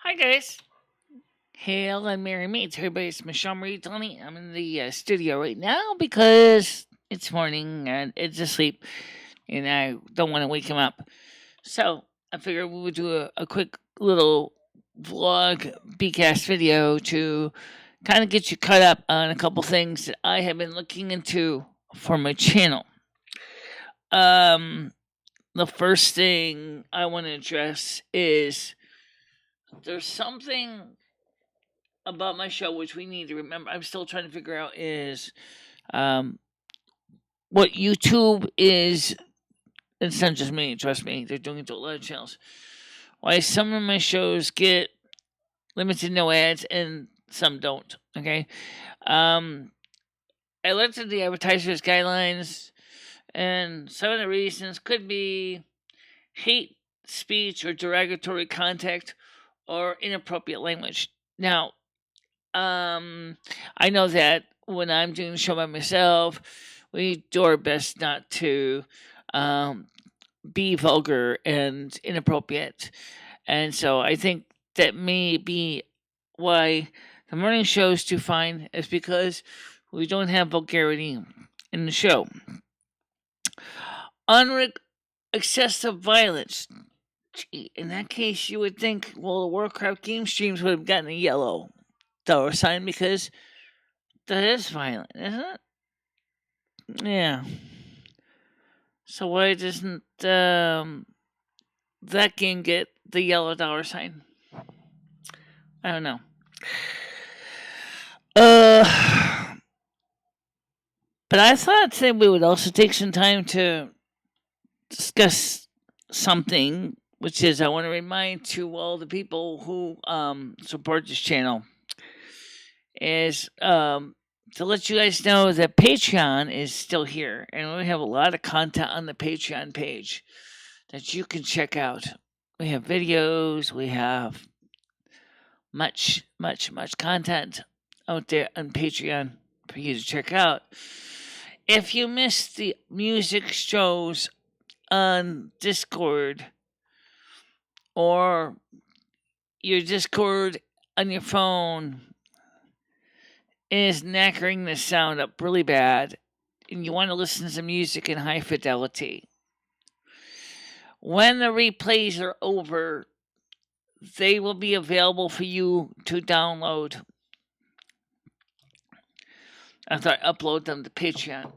Hi guys. Hail and Merry Meets. Everybody's MicheleMarieDalene. I'm in the studio right now because it's morning and it's asleep and I don't want to wake him up. So I figured we would do a quick little vlog BCast video to kind of get you caught up on a couple things that I have been looking into for my channel. Um, the first thing I want to address is there's something about my show which we need to remember. I'm still trying to figure out is um, what YouTube is. It's not just me. Trust me, they're doing it to a lot of channels. Why some of my shows get limited no ads and some don't. Okay, I looked at the advertisers guidelines, and some of the reasons could be hate speech or derogatory content or inappropriate language. Now, I know that when I'm doing the show by myself, we do our best not to um, be vulgar and inappropriate. And so I think that may be why the morning show is too fine, is because we don't have vulgarity in the show. Excessive violence. Gee, in that case, you would think, well, the Warcraft game streams would have gotten a yellow dollar sign because that is violent, isn't it? Yeah. So why doesn't that game get the yellow dollar sign? I don't know. But I thought today we would also take some time to discuss something, which is I want to remind to all the people who support this channel is to let you guys know that Patreon is still here, and we have a lot of content on the Patreon page that you can check out. We have videos, we have much content out there on Patreon for you to check out. If you missed the music shows on Discord or your Discord on your phone is knackering the sound up really bad and you want to listen to some music in high fidelity, when the replays are over, they will be available for you to download after I upload them to Patreon.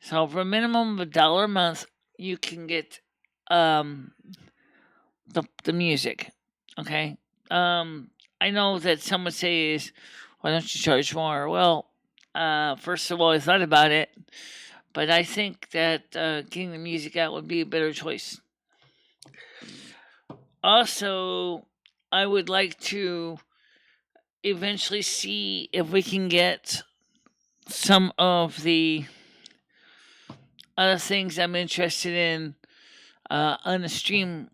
So for a minimum of $1 a month, you can get the music. Okay. I know that some would say is, why don't you charge more? Well, first of all, I thought about it, but I think that getting the music out would be a better choice. Also, I would like to eventually see if we can get some of the other things I'm interested in on the Streamlabs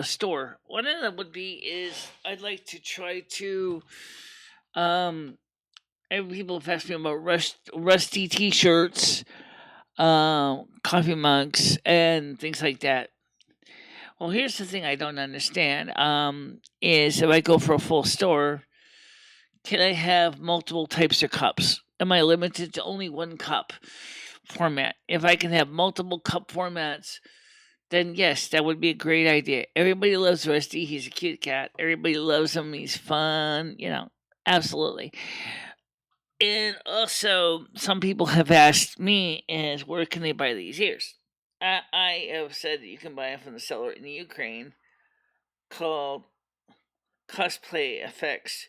store. One of them would be is I'd like to try to people have asked me about rusty t-shirts, coffee mugs, and things like that. Well, here's the thing I don't understand. Is if I go for a full store, can I have multiple types of cups? Am I limited to only one cup format? If I can have multiple cup formats, then yes, that would be a great idea. Everybody loves Rusty. He's a cute cat. Everybody loves him. He's fun. Absolutely. And also, some people have asked me, is where can they buy these ears? I have said that you can buy them from the seller in the Ukraine called Cosplay Effects,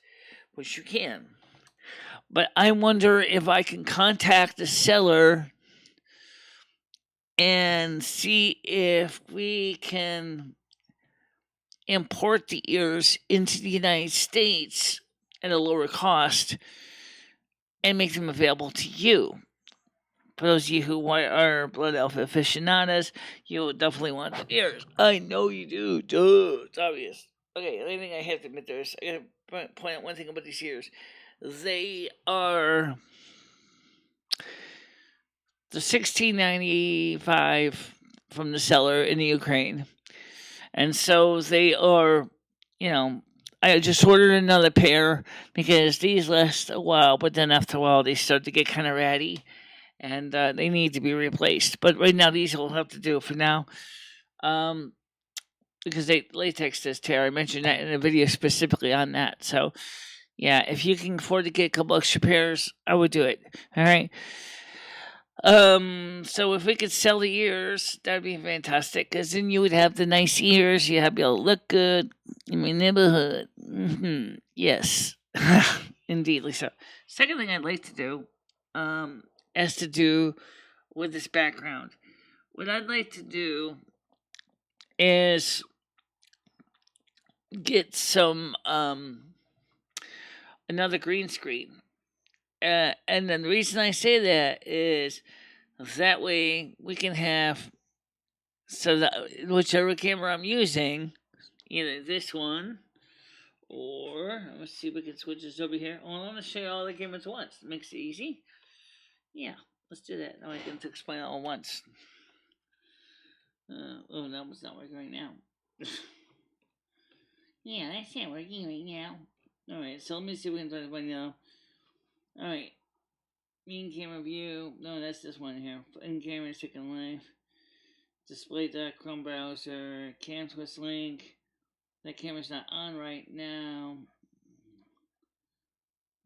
which you can. But I wonder if I can contact the seller and see if we can import the ears into the United States at a lower cost and make them available to you. For those of you who are Blood Elf aficionados, you'll definitely want the ears. I know you do. Duh, it's obvious. Okay, the only thing I have to admit is I gotta point out one thing about these ears. They are the $16.95 from the seller in the Ukraine. And so they are, you know, I just ordered another pair because these last a while, but then after a while they start to get kind of ratty and they need to be replaced. But right now, these will have to do for now. Um, because latex does tear. I mentioned that in a video specifically on that. So, yeah, if you can afford to get a couple extra pairs, I would do it. All right. So if we could sell the ears, that'd be fantastic. Cause then you would have the nice ears. You have be able to look good in my neighborhood. Yes, indeedly so. Second thing I'd like to do, has to do with this background. What I'd like to do is get some another green screen. And then the reason I say that is that way we can have so that whichever camera I'm using, either this one or let's see if we can switch this over here. Oh, I want to show you all the cameras at once. It makes it easy. Yeah, let's do that. Now I can explain it all at once. Oh, that was not working right now. Yeah, that's not working right now. Alright, so let me see if we can find it right now. Alright. Main camera view. No, that's this one here. In camera, second life. Display Chrome browser. Cam twist link. That camera's not on right now.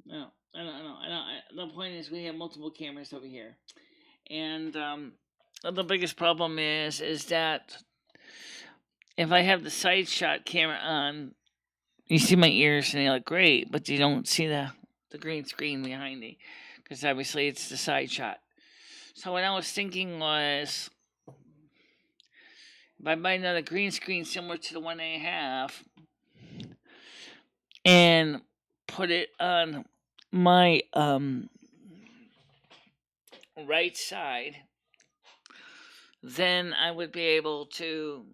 No, I don't. The point is, we have multiple cameras over here, and the biggest problem is that if I have the side shot camera on, you see my ears and they look great, but you don't see the green screen behind me because obviously it's the side shot. So what I was thinking was, if I buy another green screen similar to the one I have, and put it on my right side, then I would be able to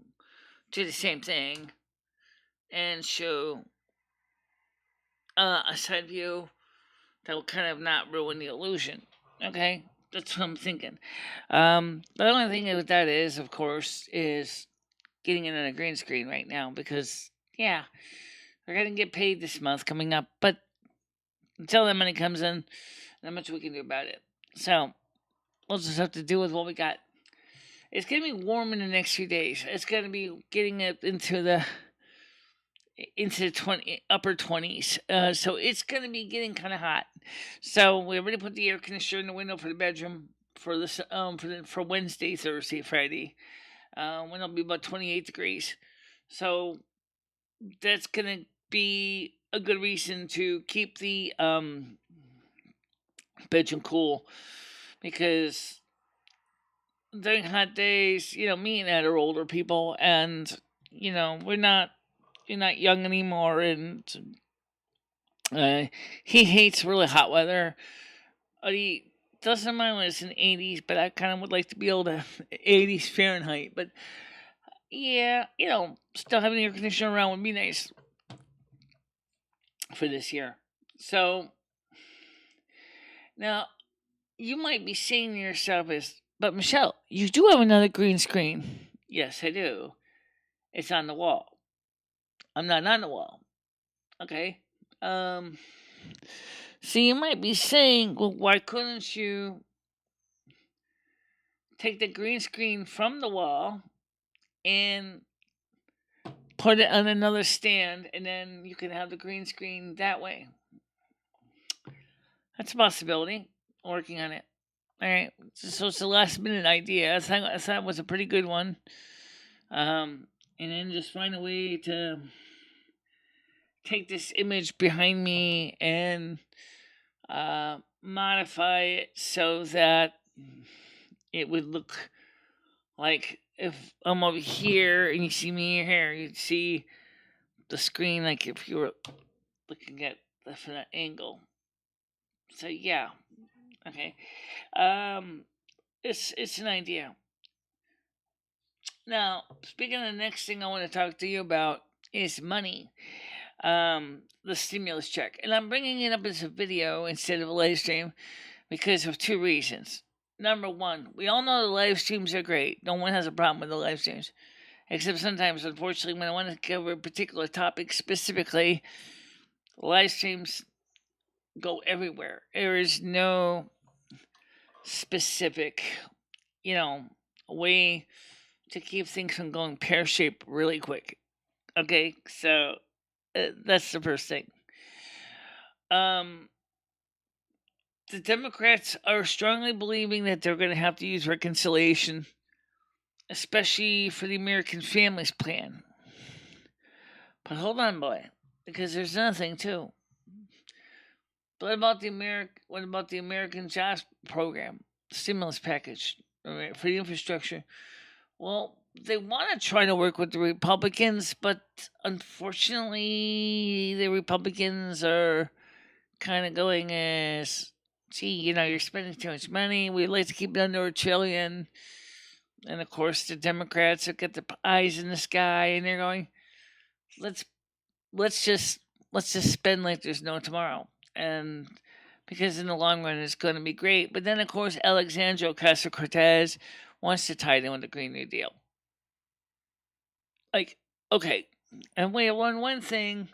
do the same thing and show a side view that will kind of not ruin the illusion. Okay, that's what I'm thinking. The only thing with that is, of course, is getting it on a green screen right now because, yeah, we're going to get paid this month coming up, but until that money comes in, not much we can do about it. So, we'll just have to deal with what we got. It's going to be warm in the next few days. It's going to be getting up into the upper 20s. So it's going to be getting kind of hot. So we already put the air conditioner in the window for the bedroom for this for Wednesday, Thursday, Friday. When it'll be about 28 degrees. So that's going to be a good reason to keep the bedroom cool, because during hot days, me and Ed are older you're not young anymore, and he hates really hot weather. He doesn't mind when it's in the 80s, but I kind of would like to be able to 80s Fahrenheit. But yeah, still having the air conditioner around would be nice for this year. So now you might be saying to yourself, but Michelle, you do have another green screen. Yes, I do. It's on the wall. I'm not on the wall. Okay. So you might be saying, well, why couldn't you take the green screen from the wall and put it on another stand, and then you can have the green screen that way? That's a possibility. Working on it. All right. So it's a last minute idea. I thought it was a pretty good one. And then just find a way to take this image behind me and modify it so that it would look like if I'm over here and you see me here, you'd see the screen like if you were looking at from that angle. So yeah, okay. It's an idea. Now, speaking of the next thing I want to talk to you about is money. The stimulus check. And I'm bringing it up as a video instead of a live stream because of two reasons. Number one, we all know the live streams are great. No one has a problem with the live streams. Except sometimes, unfortunately, when I want to cover a particular topic specifically, live streams go everywhere. There is no specific, you know, way to keep things from going pear shaped really quick. Okay, so that's the first thing. The Democrats are strongly believing that they're going to have to use reconciliation, especially for the American Families Plan. But hold on, boy, because there's another thing too. What about the American Jobs Program stimulus package for the infrastructure? Well, they want to try to work with the Republicans, but unfortunately, the Republicans are kind of going as, gee, you're spending too much money. We'd like to keep it under $1 trillion. And of course, the Democrats have got their eyes in the sky, and they're going, let's just spend like there's no tomorrow. And because in the long run it's going to be great. But then, of course, Alexandria Ocasio-Cortez wants to tie it in with the Green New Deal. Like, okay, and wait, one thing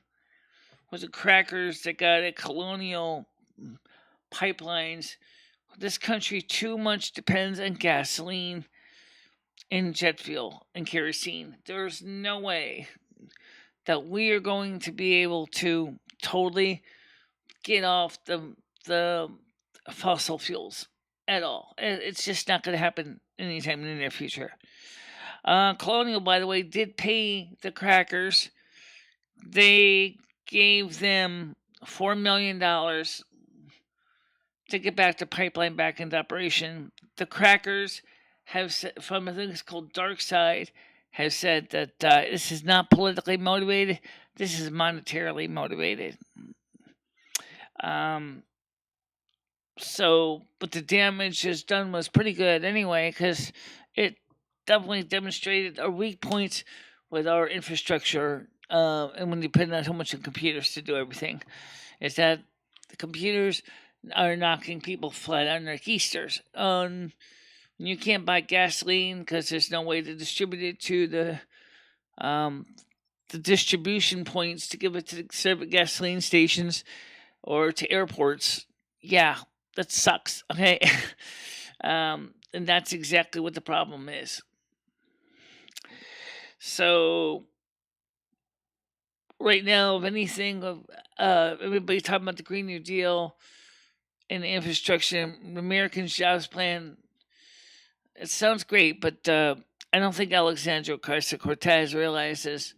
was the crackers that got at Colonial Pipelines. This country too much depends on gasoline and jet fuel and kerosene. There's no way that we are going to be able to totally get off the fossil fuels at all. It's just not going to happen anytime in the near future. Colonial, by the way, did pay the crackers. They gave them $4 million to get back the pipeline back into operation. The crackers have said, from I think it's called Dark Side, has said that this is not politically motivated. This is monetarily motivated. But the damage is done was pretty good anyway, because it definitely demonstrated our weak points with our infrastructure, and when you depend on so much on computers to do everything, is that the computers are knocking people flat on their keisters. You can't buy gasoline because there's no way to distribute it to the distribution points to give it to gasoline stations or to airports. Yeah, that sucks. Okay, and that's exactly what the problem is. So right now, if anything, everybody's talking about the Green New Deal and the infrastructure, the American Jobs Plan. It sounds great, but I don't think Alexandria Ocasio-Cortez realizes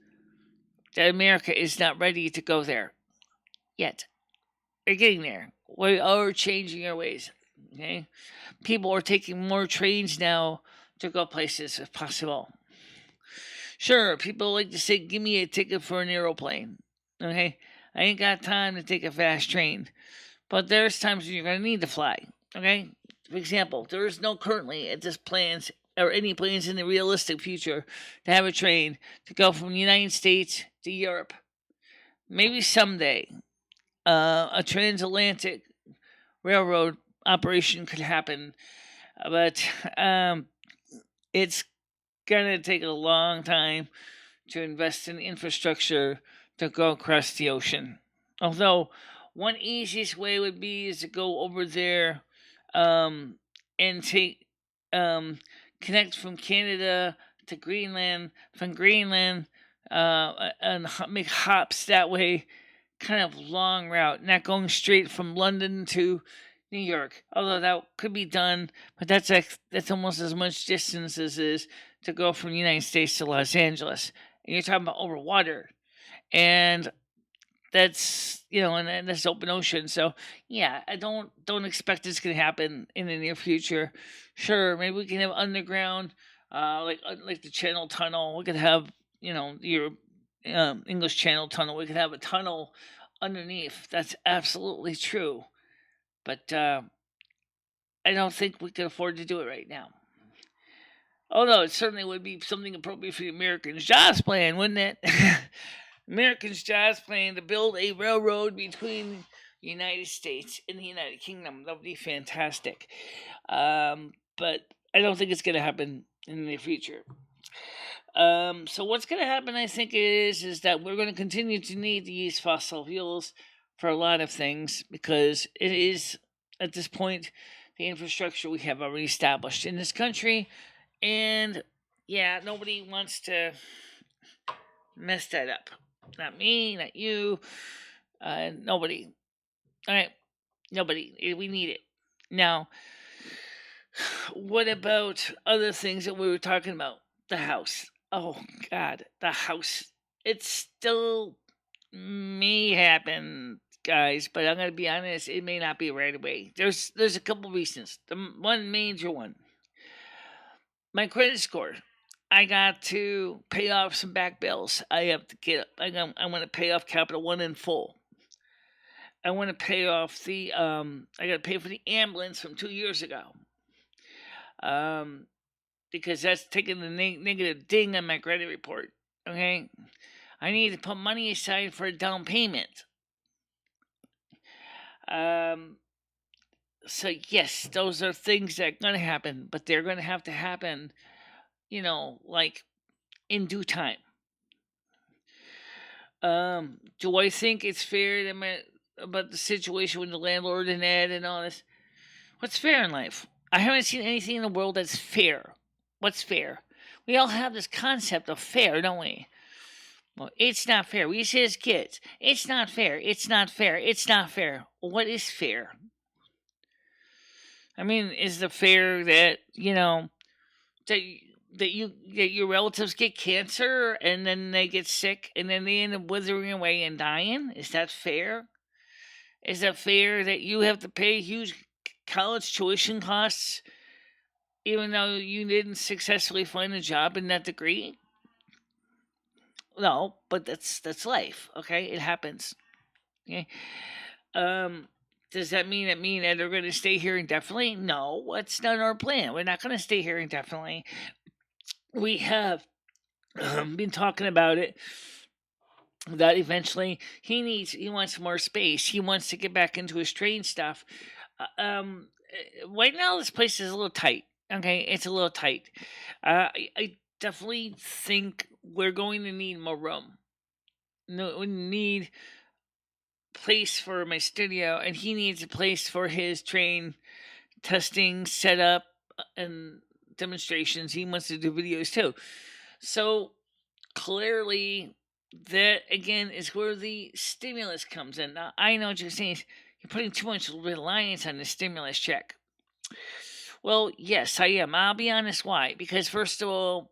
that America is not ready to go there yet. We're getting there. We are changing our ways. Okay, people are taking more trains now to go places if possible. Sure, people like to say, "Give me a ticket for an aeroplane." Okay, I ain't got time to take a fast train, but there's times when you're gonna need to fly. Okay, for example, there is no currently at this plans or any plans in the realistic future to have a train to go from the United States to Europe. Maybe someday a transatlantic railroad operation could happen, but it's gonna take a long time to invest in infrastructure to go across the ocean. Although one easiest way would be is to go over there and take connect from Canada to Greenland, from Greenland and make hops that way, kind of long route, not going straight from London to New York. Although that could be done, but that's almost as much distance as is to go from the United States to Los Angeles. And you're talking about over water, and that's and that's open ocean. So yeah, I don't expect it's gonna happen in the near future. Sure, maybe we can have underground, like the Channel Tunnel. We could have your English Channel Tunnel. We could have a tunnel underneath. That's absolutely true, but I don't think we can afford to do it right now. Although it certainly would be something appropriate for the American Jobs Plan, wouldn't it? American Jobs Plan to build a railroad between the United States and the United Kingdom. That would be fantastic. But I don't think it's going to happen in the near future. So what's going to happen, I think, is that we're going to continue to need to use fossil fuels for a lot of things because it is at this point the infrastructure we have already established in this country, and yeah, nobody wants to mess that up. Not me, not you, nobody. All right, nobody. We need it now. What about other things that we were talking about? The house. Oh God, the house. It still may happen, guys, but I'm gonna be honest. It may not be right away. There's a couple reasons. The one major one, my credit score. I got to pay off some back bills. I have to get. I want to pay off Capital One in full. I want to pay off the. I got to pay for the ambulance from 2 years ago. Um, because that's taking the negative ding on my credit report. Okay, I need to put money aside for a down payment. So yes, those are things that are going to happen, but they're going to have to happen, like in due time. Do I think it's fair about the situation with the landlord and Ed and all this? What's fair in life? I haven't seen anything in the world that's fair. What's fair? We all have this concept of fair, don't we? Well, it's not fair. We say as kids, it's not fair. It's not fair. It's not fair. Well, what is fair? I mean, is the fair that that your relatives get cancer and then they get sick and then they end up withering away and dying? Is that fair? Is that fair that you have to pay huge college tuition costs even though you didn't successfully find a job in that degree? No, but that's life. Okay, it happens. Okay. Does that mean that me and Ed are going to stay here indefinitely? No, that's not our plan. We're not going to stay here indefinitely. We have been talking about it. That eventually he wants more space. He wants to get back into his train stuff. Right now this place is a little tight. Okay, it's a little tight. I definitely think we're going to need more room. No, we need place for my studio, and he needs a place for his train testing, setup, and demonstrations. He wants to do videos too. So clearly, that again is where the stimulus comes in. Now I know what you're saying. You're putting too much reliance on the stimulus check. Well, yes, I am. I'll be honest. Why? Because first of all,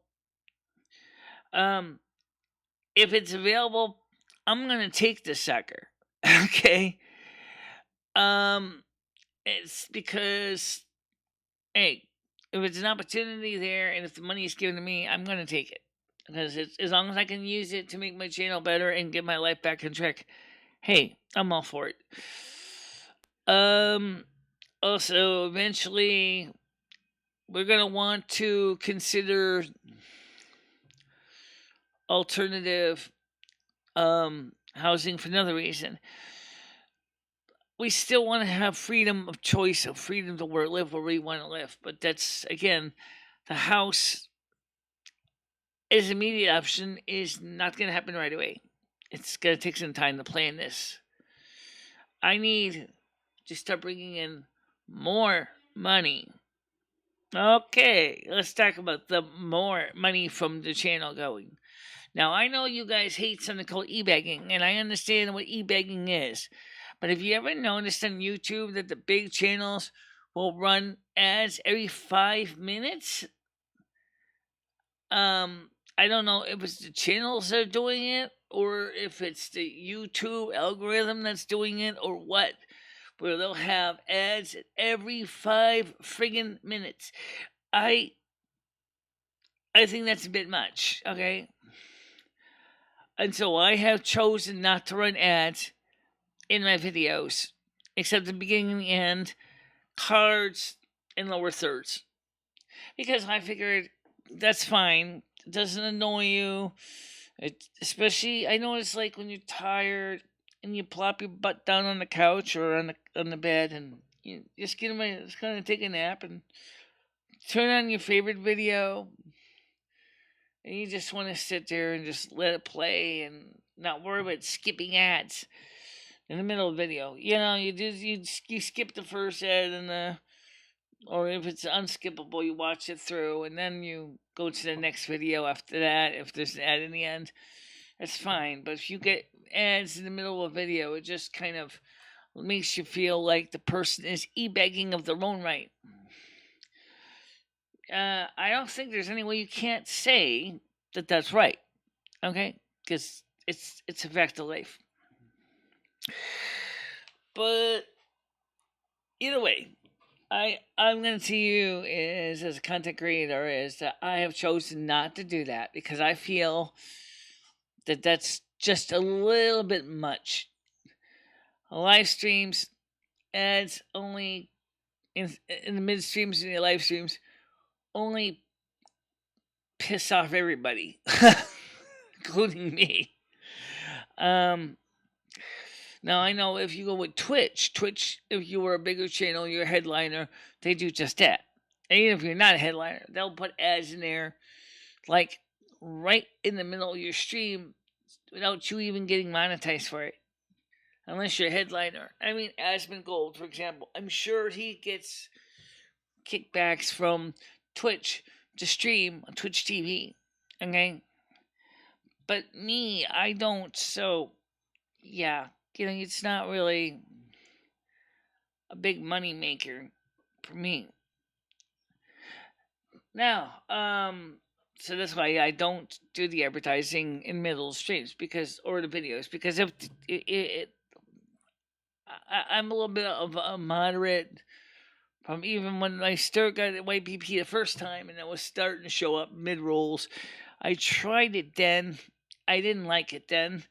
if it's available, I'm gonna take the sucker. Okay. It's because, hey, if it's an opportunity there and if the money is given to me, I'm gonna take it because it's as long as I can use it to make my channel better and get my life back on track. Hey, I'm all for it. Also, eventually, we're gonna want to consider alternative housing for another reason. We still want to have freedom of choice, of freedom to live where we want to live, but that's again, the house as an immediate option is not going to happen right away. It's going to take some time to plan this. I need to start bringing in more money. Okay, let's talk about the more money from the channel going. Now, I know you guys hate something called e-begging, and I understand what e-begging is. But have you ever noticed on YouTube that the big channels will run ads every 5 minutes? I don't know if it's the channels that are doing it, or if it's the YouTube algorithm that's doing it, or what. Where they'll have ads at every 5 friggin' minutes. I think that's a bit much, okay? And so I have chosen not to run ads in my videos, except the beginning and the end, cards, and lower thirds. Because I figured that's fine. It doesn't annoy you. Especially, I know it's like when you're tired and you plop your butt down on the couch or on the bed and you just just kind of take a nap and turn on your favorite video. and you just want to sit there and just let it play and not worry about skipping ads in the middle of the video. You skip the first ad and or if it's unskippable, you watch it through and then you go to the next video after that. If there's an ad in the end, that's fine. But if you get ads in the middle of a video, it just kind of makes you feel like the person is e-begging of their own right. I don't think there's any way you can't say that that's right. Okay, because it's a fact of life. But either way, I'm going to tell you is as a content creator is that I have chosen not to do that because I feel that that's just a little bit much. Live streams ads only in the mid streams and the live streams only piss off everybody, including me. Now I know if you go with Twitch, if you were a bigger channel, you're a headliner, they do just that. And even if you're not a headliner, they'll put ads in there, like right in the middle of your stream, without you even getting monetized for it. Unless you're a headliner. I mean, Asmon Gold, for example, I'm sure he gets kickbacks from Twitch to stream on Twitch TV. Okay? But me, I don't, so yeah. It's not really a big money maker for me. Now, so that's why I don't do the advertising in middle streams or the videos because if I'm a little bit of a moderate from even when I got at YPP the first time and it was starting to show up mid rolls. I tried it then. I didn't like it then.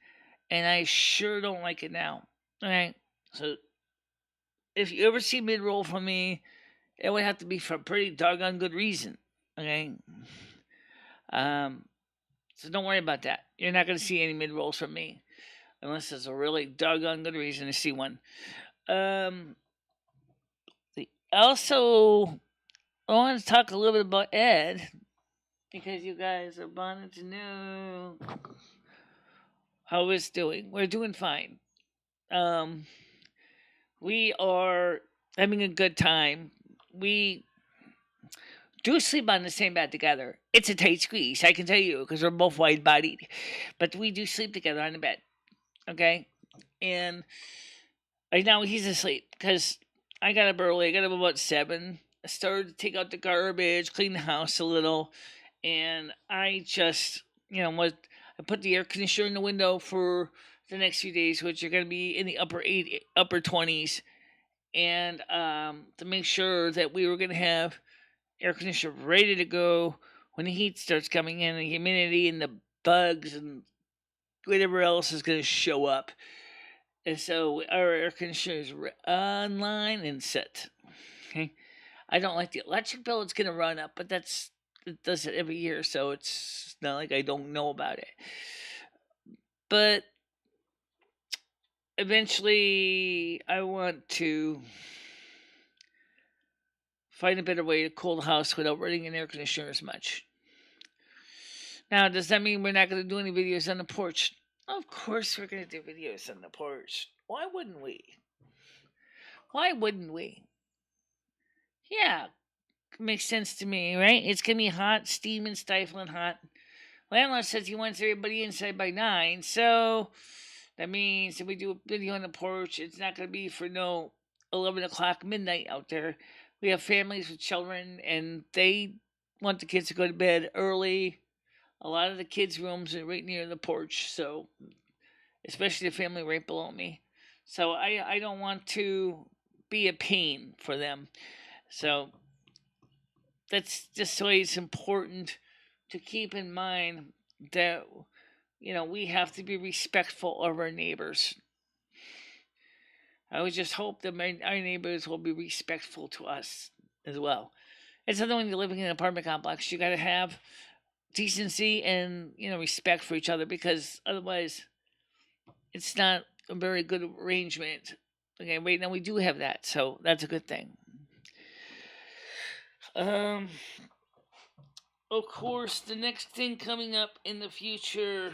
And I sure don't like it now. Alright? So, if you ever see mid roll from me, it would have to be for a pretty doggone good reason. Okay? So don't worry about that. You're not going to see any mid rolls from me. Unless there's a really doggone good reason to see one. Also, I want to talk a little bit about Ed. Because you guys are wanting to know how it's doing. We're doing fine. We are having a good time. We do sleep on the same bed together. It's a tight squeeze, I can tell you, because we're both wide-bodied. But we do sleep together on the bed. Okay? And right now he's asleep because I got up early. I got up about 7. I started to take out the garbage, clean the house a little. And I just, I put the air conditioner in the window for the next few days, which are going to be in the upper 20s, and to make sure that we were going to have air conditioner ready to go when the heat starts coming in, the humidity and the bugs and whatever else is going to show up. And so our air conditioner is online and set. Okay, I don't like the electric bill; it's going to run up, but it does it every year, so it's not like I don't know about it. But eventually, I want to find a better way to cool the house without running an air conditioner as much. Now, does that mean we're not going to do any videos on the porch? Of course we're going to do videos on the porch. Why wouldn't we? Yeah, makes sense to me, right? It's going to be hot, steaming, stifling hot. Landlord says he wants everybody inside by 9, so that means if we do a video on the porch, it's not going to be for no 11 o'clock midnight out there. We have families with children, and they want the kids to go to bed early. A lot of the kids' rooms are right near the porch, so especially the family right below me. So I don't want to be a pain for them. So that's just why it's important to keep in mind that we have to be respectful of our neighbors. I would just hope that our neighbors will be respectful to us as well. It's another when you're living in an apartment complex. You got to have decency and respect for each other, because otherwise it's not a very good arrangement. Okay, right now we do have that, so that's a good thing. of course, the next thing coming up in the future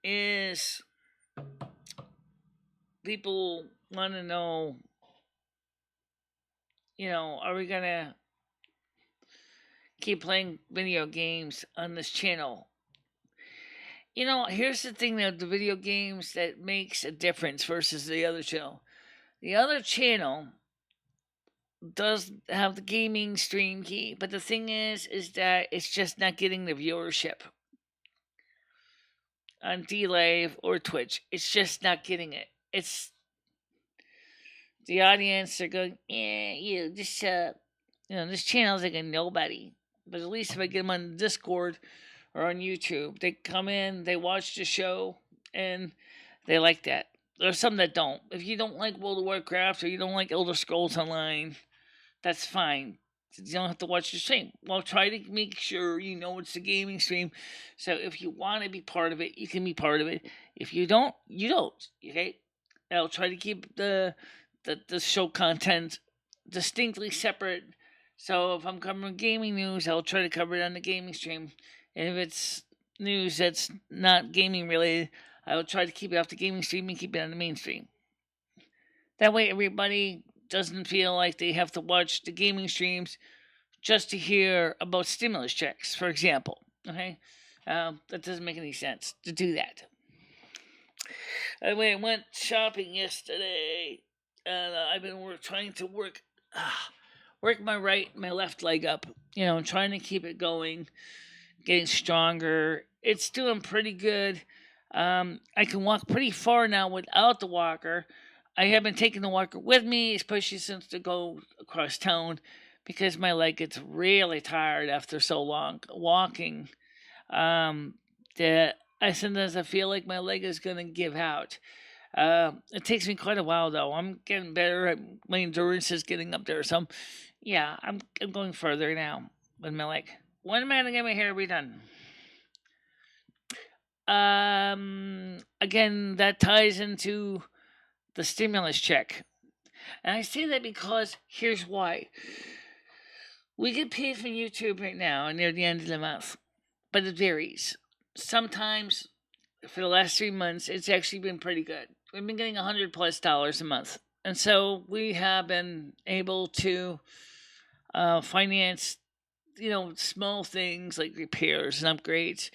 is people want to know, are we going to keep playing video games on this channel? Here's the thing that the video games that makes a difference versus the other channel. The other channel does have the gaming stream key, but the thing is that it's just not getting the viewership on D-Live or Twitch. It's just not getting it. It's the audience are going, this channel's like a nobody. But at least if I get them on Discord or on YouTube, they come in, they watch the show, and they like that. There's some that don't. If you don't like World of Warcraft or you don't like Elder Scrolls Online, that's fine. You don't have to watch the stream. Well, try to make sure you know it's a gaming stream. So if you want to be part of it, you can be part of it. If you don't, you don't. Okay? I'll try to keep the show content distinctly separate. So if I'm covering gaming news, I'll try to cover it on the gaming stream. And if it's news that's not gaming related, I will try to keep it off the gaming stream and keep it on the mainstream. That way everybody doesn't feel like they have to watch the gaming streams just to hear about stimulus checks, for example. Okay? That doesn't make any sense to do that. Anyway, I went shopping yesterday, and I've been trying to work my left leg up. Trying to keep it going, getting stronger. It's doing pretty good. I can walk pretty far now without the walker. I haven't taken the walker with me, especially since to go across town, because my leg gets really tired after so long walking. That sometimes I feel like my leg is going to give out. It takes me quite a while, though. I'm getting better. My endurance is getting up there. So, I'm going further now with my leg. When am I going to get my hair redone? Again, that ties into the stimulus check. And I say that because here's why. We get paid from YouTube right now near the end of the month, but it varies. Sometimes, for the last 3 months, it's actually been pretty good. We've been getting $100+ a month. And so we have been able to finance, small things like repairs and upgrades.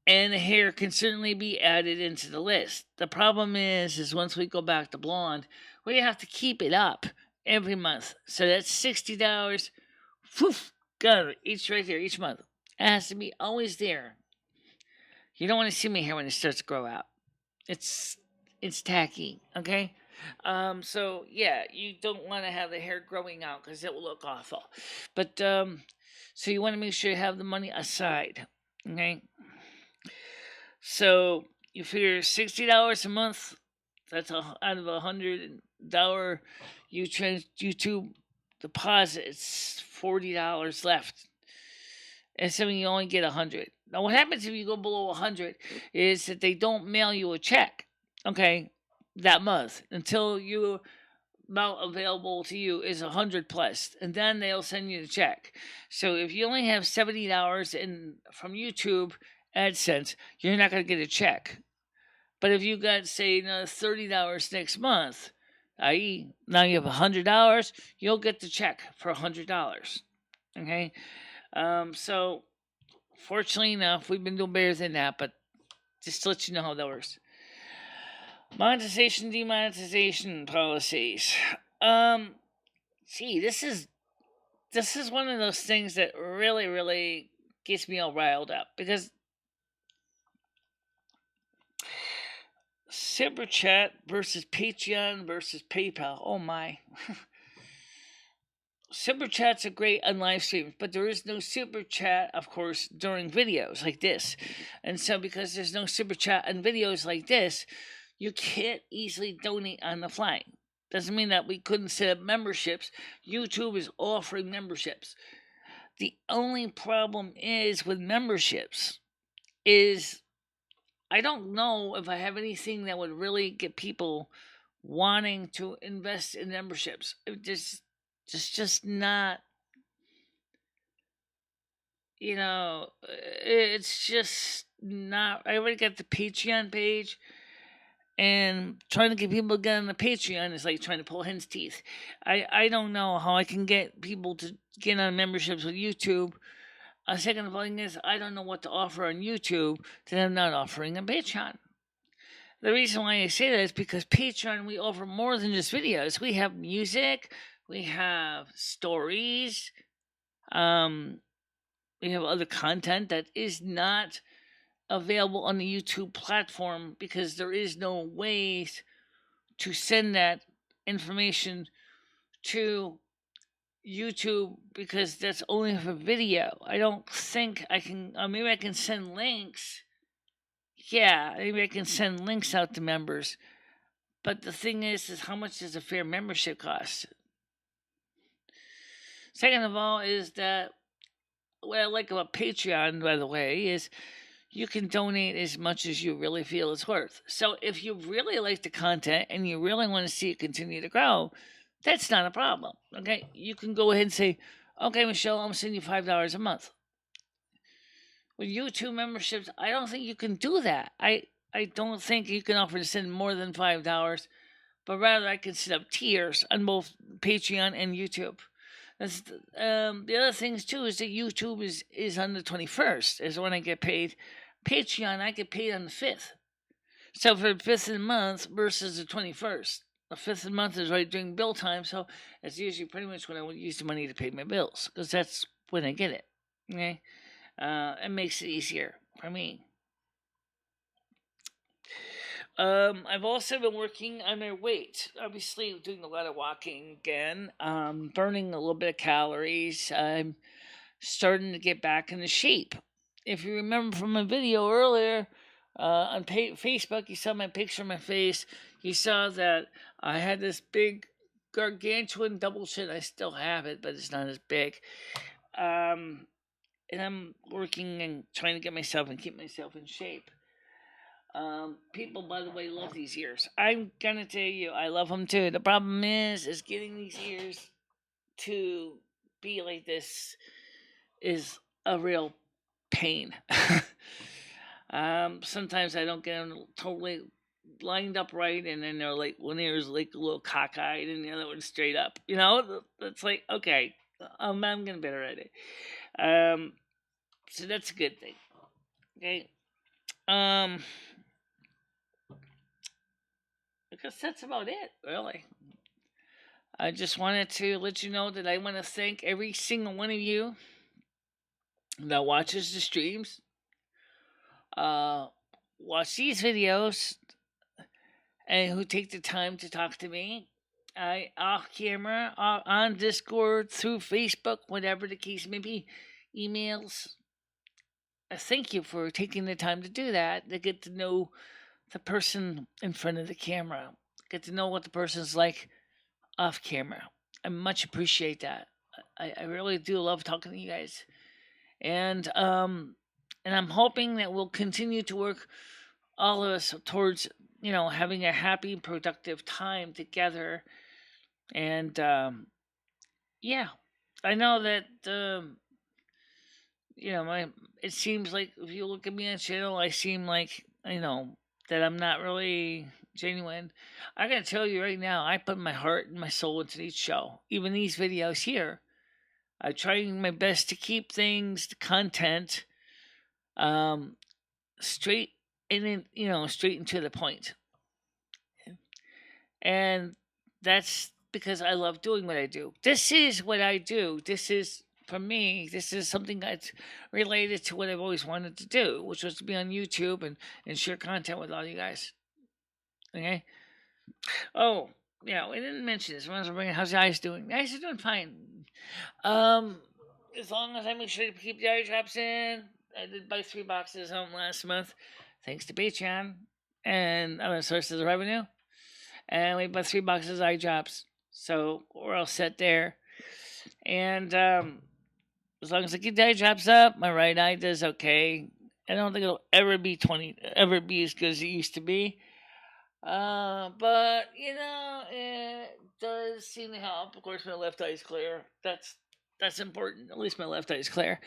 And the hair can certainly be added into the list. The problem is once we go back to blonde, we have to keep it up every month. So that's $60. Got it. Each month. It has to be always there. You don't want to see my hair when it starts to grow out. It's tacky, okay? So you don't want to have the hair growing out because it will look awful. But so you want to make sure you have the money aside, okay? So you figure $60 a month. That's out of $100 YouTube deposit. It's $40 left, and so you only get $100. Now, what happens if you go below $100 is that they don't mail you a check, okay, that month until you amount available to you is $100+, and then they'll send you the check. So if you only have $70 from YouTube AdSense, you're not going to get a check. But if you got, say, another $30 next month, i.e., now you have $100, you'll get the check for $100. Okay? So, fortunately enough, we've been doing better than that, but just to let you know how that works. Monetization, demonetization policies. This is one of those things that really, really gets me all riled up, because Super Chat versus Patreon versus PayPal. Oh my. Super Chat's are great on live streams, but there is no Super Chat, of course, during videos like this. And so because there's no Super Chat on videos like this, you can't easily donate on the fly. Doesn't mean that we couldn't set up memberships. YouTube is offering memberships. The only problem is with memberships is I don't know if I have anything that would really get people wanting to invest in memberships. It's just not. you know, it's just not. I already got the Patreon page, and trying to get people to get on the Patreon is like trying to pull hen's teeth. I don't know how I can get people to get on memberships with YouTube. A second thing is, I don't know what to offer on YouTube that I'm not offering on Patreon. The reason why I say that is because Patreon, we offer more than just videos. We have music, we have stories, um, we have other content that is not available on the YouTube platform because there is no ways to send that information to YouTube because that's only for video. I don't think I can. Maybe I can send links. Yeah, maybe I can send links out to members. But the thing is how much does a fair membership cost? Second of all, is that what I like about Patreon, by the way, is you can donate as much as you really feel it's worth. So if you really like the content and you really want to see it continue to grow, that's not a problem. Okay, you can go ahead and say, "Okay, Michelle, I'm sending you $5 a month." With YouTube memberships, I don't think you can do that. I don't think you can offer to send more than $5, but rather I can set up tiers on both Patreon and YouTube. That's the other things too is that YouTube is on the 21st is when I get paid. Patreon I get paid on the 5th. So for the 5th of the month versus the 21st. The 5th of the month is right during bill time, so it's usually pretty much when I would use the money to pay my bills because that's when I get it. Okay, it makes it easier for me. I've also been working on my weight. Obviously, doing a lot of walking again. Burning a little bit of calories. I'm starting to get back into shape. If you remember from my video earlier on Facebook, you saw my picture of my face. You saw that I had this big gargantuan double chin. I still have it, but it's not as big. And I'm working and trying to get myself and keep myself in shape. People, by the way, love these ears. I'm gonna tell you, I love them too. The problem is getting these ears to be like this is a real pain. Sometimes I don't get them totally lined up right, and then they're like one ear's like a little cockeyed, and the other one's straight up. You know, it's like okay, I'm getting better at it. So that's a good thing. Okay. Um, because that's about it, really. I just wanted to let you know that I want to thank every single one of you that watches the streams, uh, watch these videos, and who take the time to talk to me. I off camera, on Discord, through Facebook, whatever the case may be, emails. Thank you for taking the time to do that. To get to know the person in front of the camera, get to know what the person's like off camera. I much appreciate that. I really do love talking to you guys, and I'm hoping that we'll continue to work all of us towards having a happy, productive time together. And yeah, I know that my it seems like if you look at me on channel, I seem like that I'm not really genuine. I gotta tell you right now, I put my heart and my soul into each show, even these videos here. I'm trying my best to keep things, the content, um, straight and straight and to the point. And that's because I love doing what I do. This is what I do. This is for me. This is something that's related to what I've always wanted to do, which was to be on YouTube and share content with all you guys. Okay. Oh, yeah, we didn't mention this. How's the eyes doing? The eyes are doing fine. Um, as long as I make sure to keep the eye drops in. I did buy 3 boxes home last month, thanks to Patreon and other sources of revenue. And we bought 3 boxes of eye drops, so we're all set there. And as long as I keep the eye drops up, my right eye does okay. I don't think it'll ever be as good as it used to be. But it does seem to help. Of course, my left eye is clear. That's That's important. At least my left eye is clear,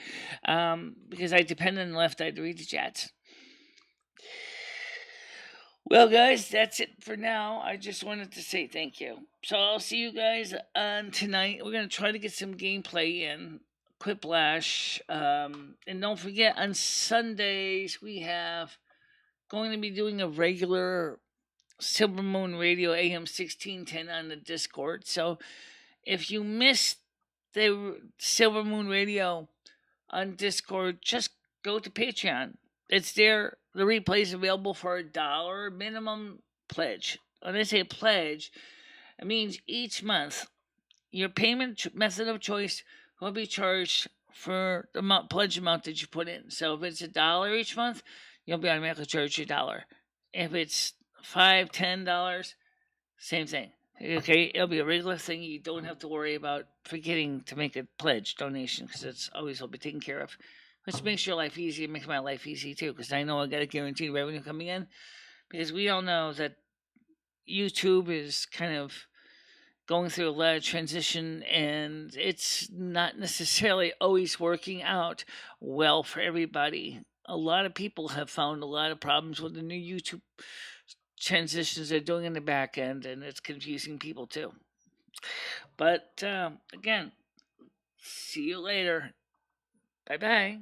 because I depend on the left eye to read the chats. Well, guys, that's it for now. I just wanted to say thank you. So I'll see you guys on tonight. We're gonna try to get some gameplay in Quiplash, and don't forget on Sundays we have going to be doing a regular Silvermoon Radio AM 1610 on the Discord. So if you missed the Silvermoon Radio on Discord, just go to Patreon. It's there. The replay is available for $1 minimum pledge. When I say pledge, it means each month your payment method of choice will be charged for the pledge amount that you put in. So if it's $1 each month, you'll be automatically charged $1. If it's $5, $10, same thing. Okay, it'll be a regular thing. You don't have to worry about forgetting to make a pledge donation because it's always will be taken care of. Which makes your life easy. It makes my life easy too because I know I got a guaranteed revenue coming in. Because we all know that YouTube is kind of going through a lot of transition and it's not necessarily always working out well for everybody. A lot of people have found a lot of problems with the new YouTube transitions they're doing in the back end, and it's confusing people too. But again, see you later. Bye bye.